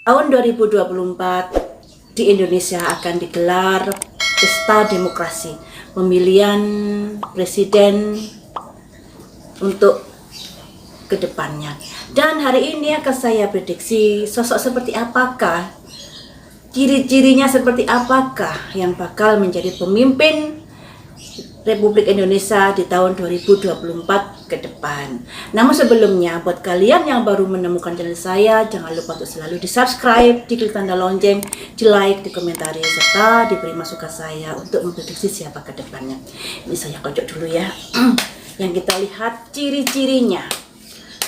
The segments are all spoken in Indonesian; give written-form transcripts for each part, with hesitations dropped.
Tahun 2024 di Indonesia akan digelar pesta demokrasi, pemilihan presiden untuk kedepannya. Dan hari ini akan saya prediksi sosok seperti apakah, ciri-cirinya seperti apakah yang bakal menjadi pemimpin Republik Indonesia di tahun 2024 ke depan. Namun sebelumnya, buat kalian yang baru menemukan channel saya, jangan lupa untuk selalu di subscribe, diklik tanda lonceng, di like, di komentari, serta diberi masukan saya untuk memprediksi siapa ke depannya. Ini saya kocok dulu ya. Yang kita lihat ciri-cirinya,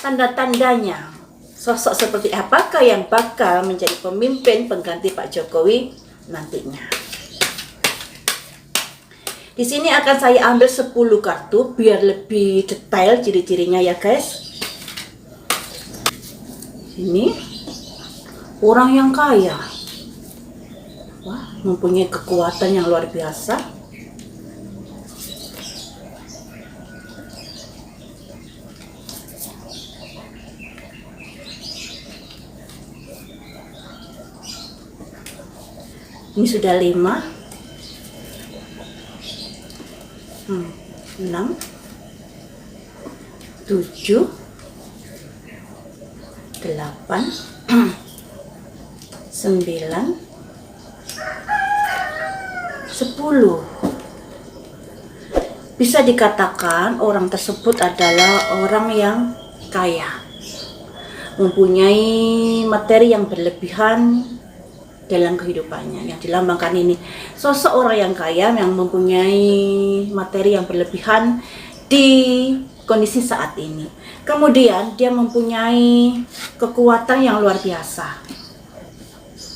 tanda-tandanya, sosok seperti apakah yang bakal menjadi pemimpin pengganti Pak Jokowi nantinya. Di sini akan saya ambil 10 kartu biar lebih detail ciri-cirinya ya guys. Ini orang yang kaya. Wah, mempunyai kekuatan yang luar biasa. Ini sudah 5. 6 7 8 9 10. Bisa dikatakan orang tersebut adalah orang yang kaya, mempunyai materi yang berlebihan dalam kehidupannya. Yang dilambangkan ini sosok orang yang kaya yang mempunyai materi yang berlebihan di kondisi saat ini. Kemudian dia mempunyai kekuatan yang luar biasa.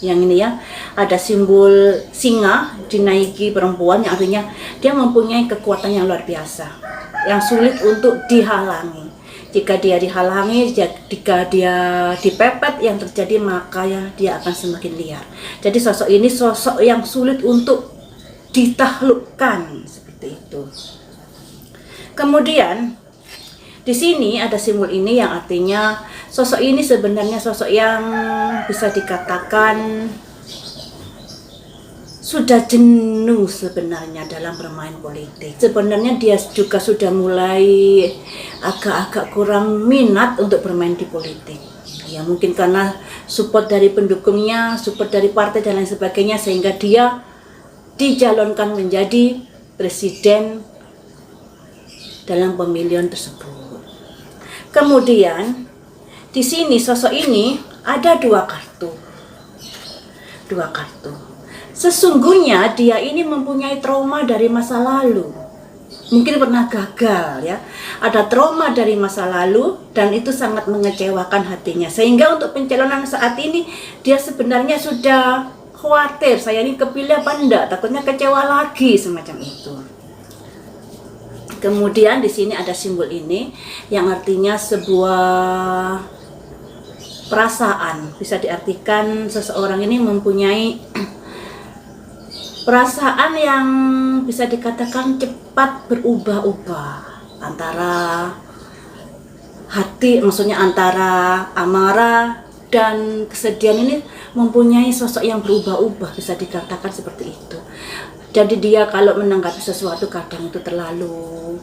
Yang ini ya, ada simbol singa dinaiki perempuan, yang artinya dia mempunyai kekuatan yang luar biasa, yang sulit untuk dihalangi. Jika dia dihalangi, jika dia dipepet, yang terjadi maka dia akan semakin liar. Jadi sosok ini sosok yang sulit untuk ditaklukkan seperti itu. Kemudian di sini ada simbol ini yang artinya sosok ini sebenarnya sosok yang bisa dikatakan sudah jenuh sebenarnya dalam bermain politik. Sebenarnya dia juga sudah mulai agak-agak kurang minat untuk bermain di politik. Ya mungkin karena support dari pendukungnya, support dari partai dan lain sebagainya, sehingga dia dicalonkan menjadi presiden dalam pemilihan tersebut. Kemudian di sini sosok ini ada 2 kartu. 2 kartu. Sesungguhnya dia ini mempunyai trauma dari masa lalu. Mungkin pernah gagal ya. Ada trauma dari masa lalu dan itu sangat mengecewakan hatinya. Sehingga untuk pencalonan saat ini dia sebenarnya sudah khawatir, saya ini kepilih apa enggak, takutnya kecewa lagi semacam itu. Kemudian di sini ada simbol ini yang artinya sebuah perasaan. Bisa diartikan seseorang ini mempunyai perasaan yang bisa dikatakan cepat berubah-ubah antara hati, maksudnya antara amarah dan kesedihan. Ini mempunyai sosok yang berubah-ubah, bisa dikatakan seperti itu. Jadi dia kalau menanggapi sesuatu kadang itu terlalu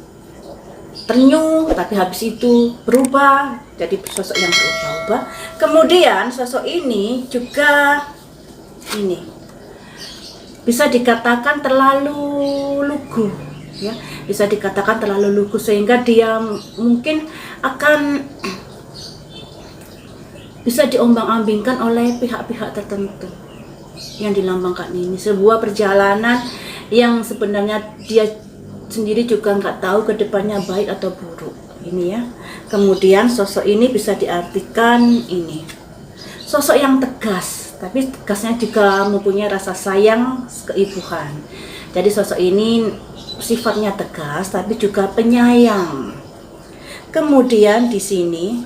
ternyuh, tapi habis itu berubah jadi sosok yang berubah-ubah. Kemudian sosok ini juga ini bisa dikatakan terlalu lugu ya, bisa dikatakan terlalu lugu sehingga dia mungkin akan bisa diombang-ambingkan oleh pihak-pihak tertentu yang dilambangkan ini. Sebuah perjalanan yang sebenarnya dia sendiri juga nggak tahu ke depannya baik atau buruk ini ya. Kemudian sosok ini bisa diartikan ini sosok yang tegas, tapi tegasnya juga mempunyai rasa sayang keibuan. Jadi sosok ini sifatnya tegas tapi juga penyayang. Kemudian di sini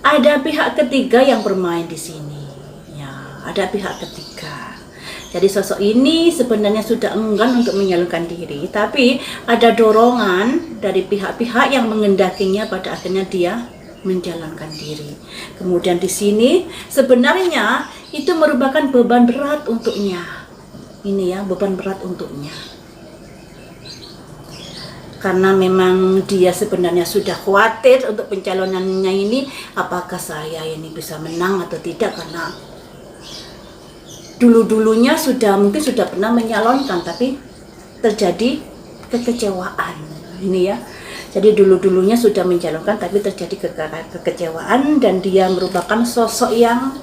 ada pihak ketiga yang bermain di sini. Ya, ada pihak ketiga. Jadi sosok ini sebenarnya sudah enggan untuk menyalurkan diri, tapi ada dorongan dari pihak-pihak yang mengendakinya pada akhirnya dia menjalankan diri. Kemudian di sini sebenarnya itu merupakan beban berat untuknya. Ini ya, beban berat untuknya. Karena memang dia sebenarnya sudah khawatir untuk pencalonannya ini, apakah saya ini bisa menang atau tidak, karena dulu-dulunya mungkin sudah pernah menyalonkan tapi terjadi kekecewaan. Ini ya. Jadi dulu-dulunya sudah mencalonkan tapi terjadi kekecewaan, dan dia merupakan sosok yang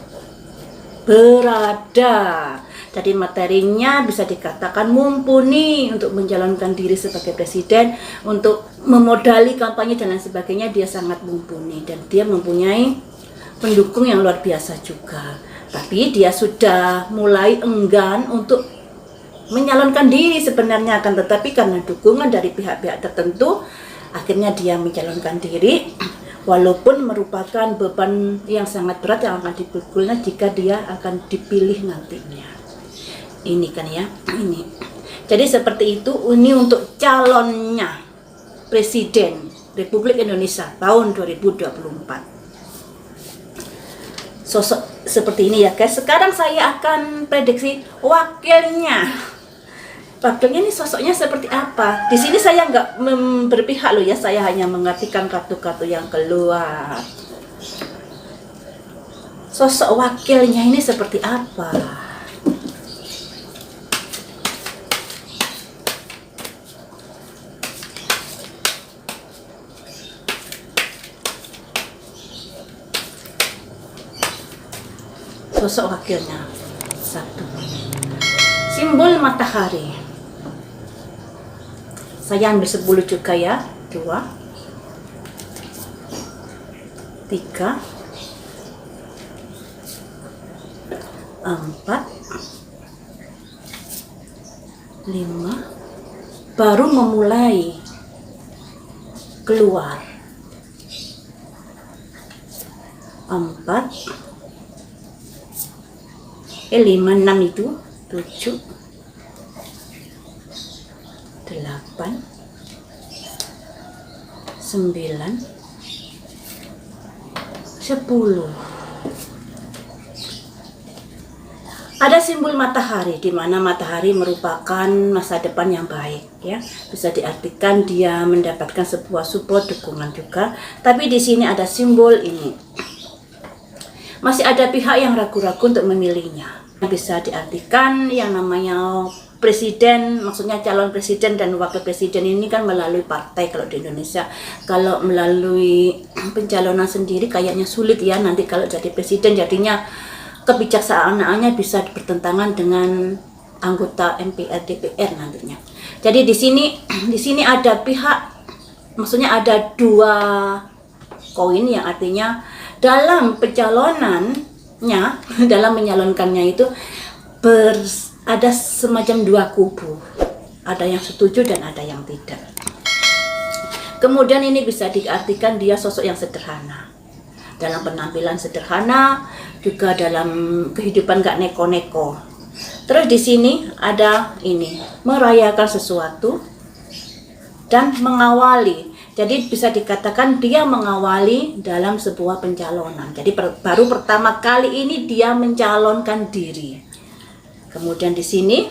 berada. Jadi materinya bisa dikatakan mumpuni untuk mencalonkan diri sebagai presiden, untuk memodali kampanye dan lain sebagainya, dia sangat mumpuni dan dia mempunyai pendukung yang luar biasa juga. Tapi dia sudah mulai enggan untuk menyalonkan diri sebenarnya, akan tetapi karena dukungan dari pihak-pihak tertentu akhirnya dia mencalonkan diri, walaupun merupakan beban yang sangat berat yang akan dipikulnya jika dia akan dipilih nantinya. Ini kan ya, ini. Jadi seperti itu, ini untuk calonnya Presiden Republik Indonesia tahun 2024. Sosok seperti ini ya guys. Sekarang saya akan prediksi wakilnya. Wakilnya ini sosoknya seperti apa? Di sini saya nggak berpihak loh ya, saya hanya mengartikan kartu-kartu yang keluar. Sosok wakilnya ini seperti apa? Sosok wakilnya, satu, simbol matahari. Saya ambil 10 juga ya, 2, 3, 4, 5, baru memulai keluar. 4, 5, 6 itu 7, 8, 9, 10. Ada simbol matahari, di mana matahari merupakan masa depan yang baik ya. Bisa diartikan dia mendapatkan sebuah support, dukungan juga. Tapi di sini ada simbol ini. Masih ada pihak yang ragu-ragu untuk memilihnya. Bisa diartikan yang namanya presiden, maksudnya calon presiden dan wakil presiden ini kan melalui partai kalau di Indonesia. Kalau melalui pencalonan sendiri kayaknya sulit ya, nanti kalau jadi presiden jadinya kebijaksanaannya bisa bertentangan dengan anggota MPR DPR nantinya. Jadi di sini ada pihak, maksudnya ada 2 koin yang artinya dalam pencalonannya, dalam menyalonkannya itu ada semacam 2 kubu. Ada yang setuju dan ada yang tidak. Kemudian ini bisa diartikan dia sosok yang sederhana. Dalam penampilan sederhana, juga dalam kehidupan gak neko-neko. Terus di sini ada ini, merayakan sesuatu dan mengawali. Jadi bisa dikatakan dia mengawali dalam sebuah pencalonan. Jadi baru pertama kali ini dia mencalonkan diri. Kemudian di sini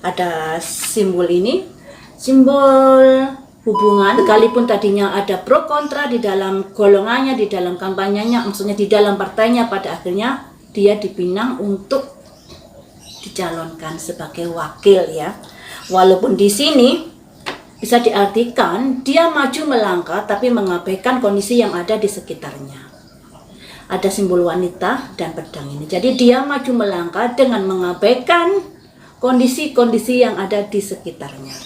ada simbol ini, simbol hubungan. Sekalipun tadinya ada pro kontra di dalam golongannya, di dalam kampanyenya, maksudnya di dalam partainya, pada akhirnya dia dipinang untuk dicalonkan sebagai wakil ya. Walaupun di sini bisa diartikan dia maju melangkah tapi mengabaikan kondisi yang ada di sekitarnya. Ada simbol wanita dan pedang ini. Jadi dia maju melangkah dengan mengabaikan kondisi-kondisi yang ada di sekitarnya.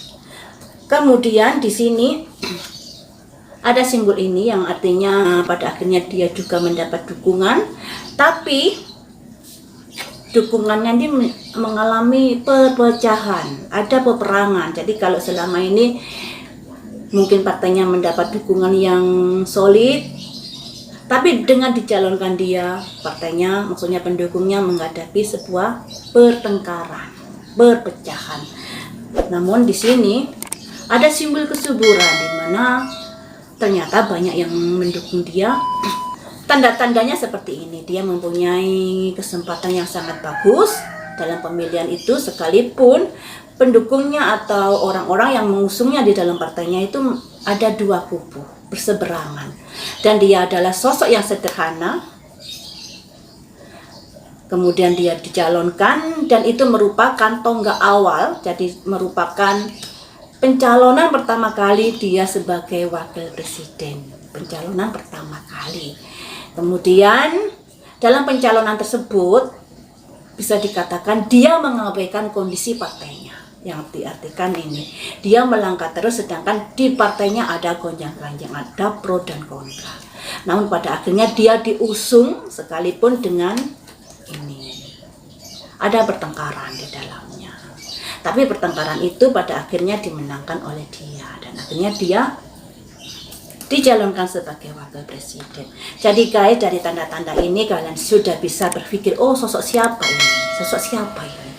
Kemudian di sini ada simbol ini yang artinya pada akhirnya dia juga mendapat dukungan, tapi dukungannya ini mengalami perpecahan, ada peperangan. Jadi kalau selama ini mungkin partainya mendapat dukungan yang solid, tapi dengan dicalonkan dia, partainya, maksudnya pendukungnya menghadapi sebuah pertengkaran, perpecahan. Namun di sini ada simbol kesuburan, di mana ternyata banyak yang mendukung dia, Tanda-tandanya seperti ini, dia mempunyai kesempatan yang sangat bagus dalam pemilihan itu, sekalipun pendukungnya atau orang-orang yang mengusungnya di dalam partainya itu ada dua kubu berseberangan, dan dia adalah sosok yang sederhana. Kemudian dia dicalonkan dan itu merupakan tonggak awal, jadi merupakan pencalonan pertama kali dia sebagai wakil presiden, pencalonan pertama kali. Kemudian dalam pencalonan tersebut bisa dikatakan dia mengabaikan kondisi partainya, yang diartikan ini dia melangkah terus sedangkan di partainya ada gonjang-ganjing, ada pro dan kontra. Namun pada akhirnya dia diusung sekalipun dengan ini ada pertengkaran di dalamnya, tapi pertengkaran itu pada akhirnya dimenangkan oleh dia dan akhirnya dia dicalonkan sebagai wakil presiden. Jadi guys, dari tanda-tanda ini kalian sudah bisa berpikir, oh sosok siapa ini, sosok siapa ini.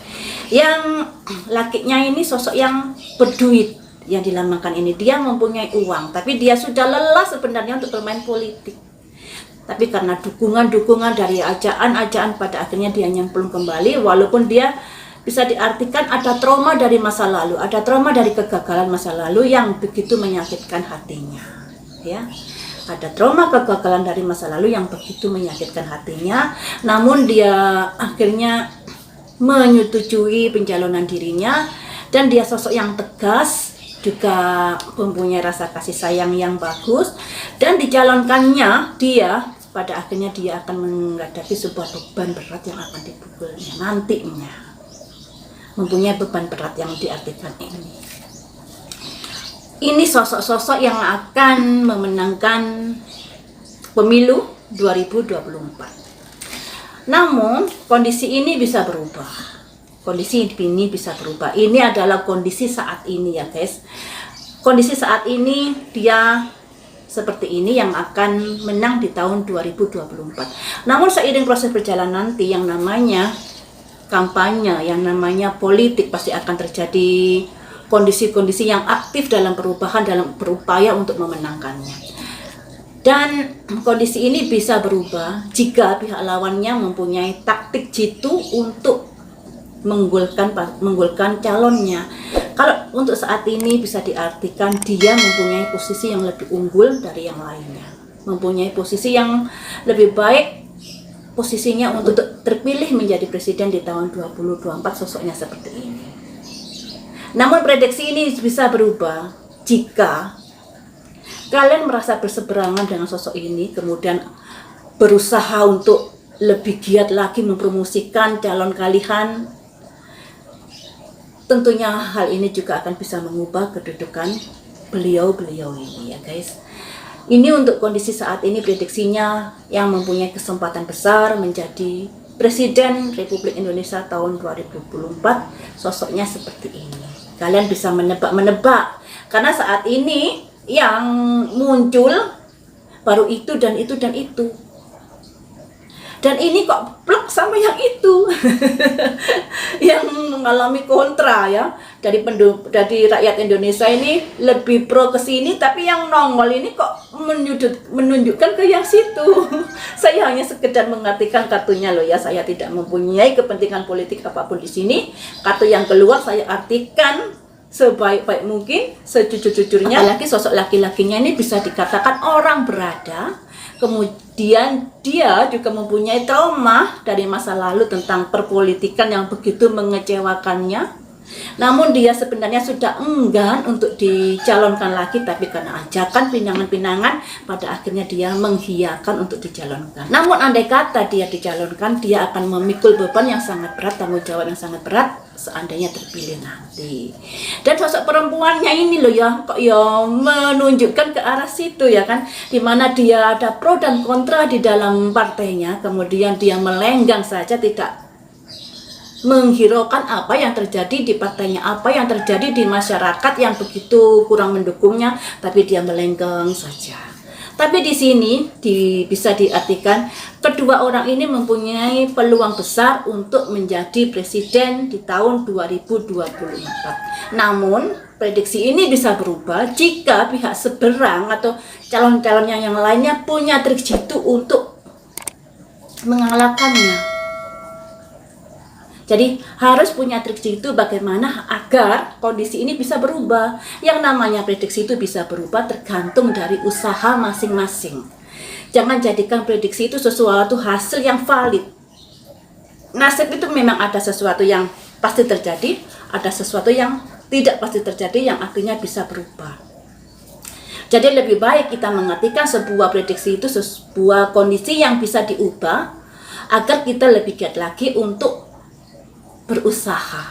Yang lakinya ini sosok yang berduit, yang dilambangkan ini dia mempunyai uang, tapi dia sudah lelah sebenarnya untuk bermain politik. Tapi karena dukungan-dukungan dari ajaan-ajaan pada akhirnya dia nyemplung kembali, walaupun dia bisa diartikan ada trauma dari masa lalu, ada trauma dari kegagalan masa lalu yang begitu menyakitkan hatinya. Ya, ada trauma kegagalan dari masa lalu yang begitu menyakitkan hatinya, namun dia akhirnya menyetujui pencalonan dirinya dan dia sosok yang tegas, juga mempunyai rasa kasih sayang yang bagus, dan dicalonkannya dia pada akhirnya dia akan menghadapi sebuah beban berat yang akan dipukulnya nantinya, mempunyai beban berat yang diartikan ini. Ini sosok-sosok yang akan memenangkan pemilu 2024. Namun kondisi ini bisa berubah. Kondisi ini bisa berubah. Ini adalah kondisi saat ini ya guys. Kondisi saat ini dia seperti ini yang akan menang di tahun 2024. Namun seiring proses perjalanan nanti yang namanya kampanye, yang namanya politik pasti akan terjadi kondisi-kondisi yang aktif dalam perubahan, dalam berupaya untuk memenangkannya. Dan kondisi ini bisa berubah jika pihak lawannya mempunyai taktik jitu untuk menggolkan calonnya. Kalau untuk saat ini bisa diartikan dia mempunyai posisi yang lebih unggul dari yang lainnya, mempunyai posisi yang lebih baik posisinya untuk terpilih menjadi presiden di tahun 2024, sosoknya seperti ini. Namun prediksi ini bisa berubah jika kalian merasa berseberangan dengan sosok ini, kemudian berusaha untuk lebih giat lagi mempromosikan calon kalian. Tentunya hal ini juga akan bisa mengubah kedudukan beliau-beliau ini ya guys. Ini untuk kondisi saat ini prediksinya yang mempunyai kesempatan besar menjadi Presiden Republik Indonesia tahun 2024, sosoknya seperti ini. Kalian bisa menebak-menebak karena saat ini yang muncul baru itu dan itu dan itu. Dan ini kok plek sama yang itu. Yang mengalami kontra ya. Dari rakyat Indonesia ini lebih pro ke sini, tapi yang nongol ini kok menunjukkan ke yang situ. Saya hanya sekedar mengartikan kartunya loh ya. Saya tidak mempunyai kepentingan politik apapun di sini. Kartu yang keluar saya artikan sebaik-baik mungkin, sejujur-jujurnya. Apalagi sosok laki-lakinya ini bisa dikatakan orang berada. Kemudian dia juga mempunyai trauma dari masa lalu tentang perpolitikan yang begitu mengecewakannya. Namun dia sebenarnya sudah enggan untuk dicalonkan lagi, tapi karena ajakan pinangan-pinangan pada akhirnya dia mengiyakan untuk dicalonkan. Namun andai kata dia dicalonkan, dia akan memikul beban yang sangat berat, tanggung jawab yang sangat berat seandainya terpilih nanti. Dan sosok perempuannya ini loh ya, kok ya menunjukkan ke arah situ ya kan, dimana dia ada pro dan kontra di dalam partainya, kemudian dia melenggang saja, tidak menghiraukan apa yang terjadi di partainya, apa yang terjadi di masyarakat yang begitu kurang mendukungnya, tapi dia melenggang saja. Tapi di sini bisa diartikan kedua orang ini mempunyai peluang besar untuk menjadi presiden di tahun 2024. Namun prediksi ini bisa berubah jika pihak seberang atau calon-calon yang lainnya punya trik jitu untuk mengalahkannya. Jadi harus punya prediksi itu bagaimana agar kondisi ini bisa berubah. Yang namanya prediksi itu bisa berubah tergantung dari usaha masing-masing. Jangan jadikan prediksi itu sesuatu hasil yang valid. Nasib itu memang ada sesuatu yang pasti terjadi, ada sesuatu yang tidak pasti terjadi yang akhirnya bisa berubah. Jadi lebih baik kita mengartikan sebuah prediksi itu sebuah kondisi yang bisa diubah agar kita lebih giat lagi untuk berusaha.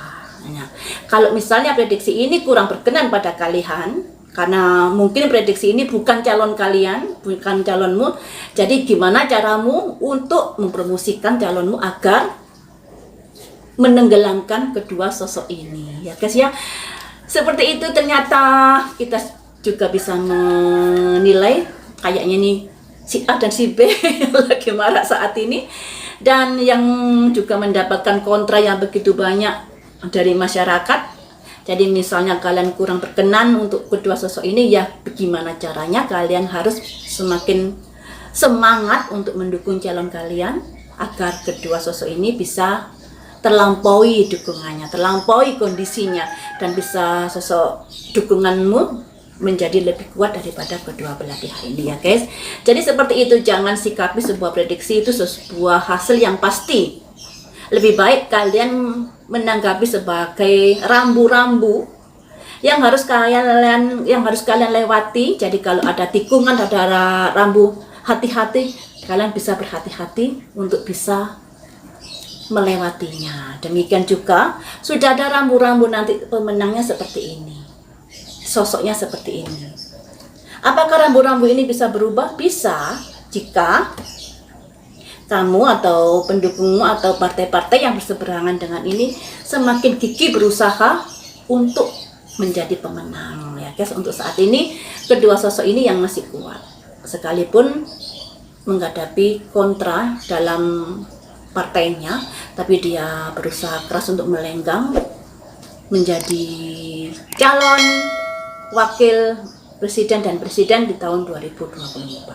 Nah, kalau misalnya prediksi ini kurang berkenan pada kalian, karena mungkin prediksi ini bukan calon kalian, bukan calonmu, jadi gimana caramu untuk mempromosikan calonmu agar menenggelamkan kedua sosok ini, ya guys ya. Seperti itu, ternyata kita juga bisa menilai kayaknya nih si A dan si B lagi marah saat ini, dan yang juga mendapatkan kontra yang begitu banyak dari masyarakat. Jadi misalnya kalian kurang berkenan untuk kedua sosok ini, ya bagaimana caranya kalian harus semakin semangat untuk mendukung calon kalian agar kedua sosok ini bisa terlampaui dukungannya, terlampaui kondisinya, dan bisa sosok dukunganmu menjadi lebih kuat daripada kedua belah pihak ini, ya guys. Jadi seperti itu, jangan sikapi sebuah prediksi itu sebuah hasil yang pasti. Lebih baik kalian menanggapi sebagai rambu-rambu yang harus kalian lewati. Jadi kalau ada tikungan, ada rambu, hati-hati, kalian bisa berhati-hati untuk bisa melewatinya. Demikian juga sudah ada rambu-rambu, nanti pemenangnya seperti ini, sosoknya seperti ini. Apakah rambu-rambu ini bisa berubah? Bisa, jika kamu atau pendukungmu atau partai-partai yang berseberangan dengan ini semakin gigih berusaha untuk menjadi pemenang, ya guys. Untuk saat ini kedua sosok ini yang masih kuat, sekalipun menghadapi kontra dalam partainya, tapi dia berusaha keras untuk melenggang menjadi calon wakil presiden dan presiden di tahun 2024.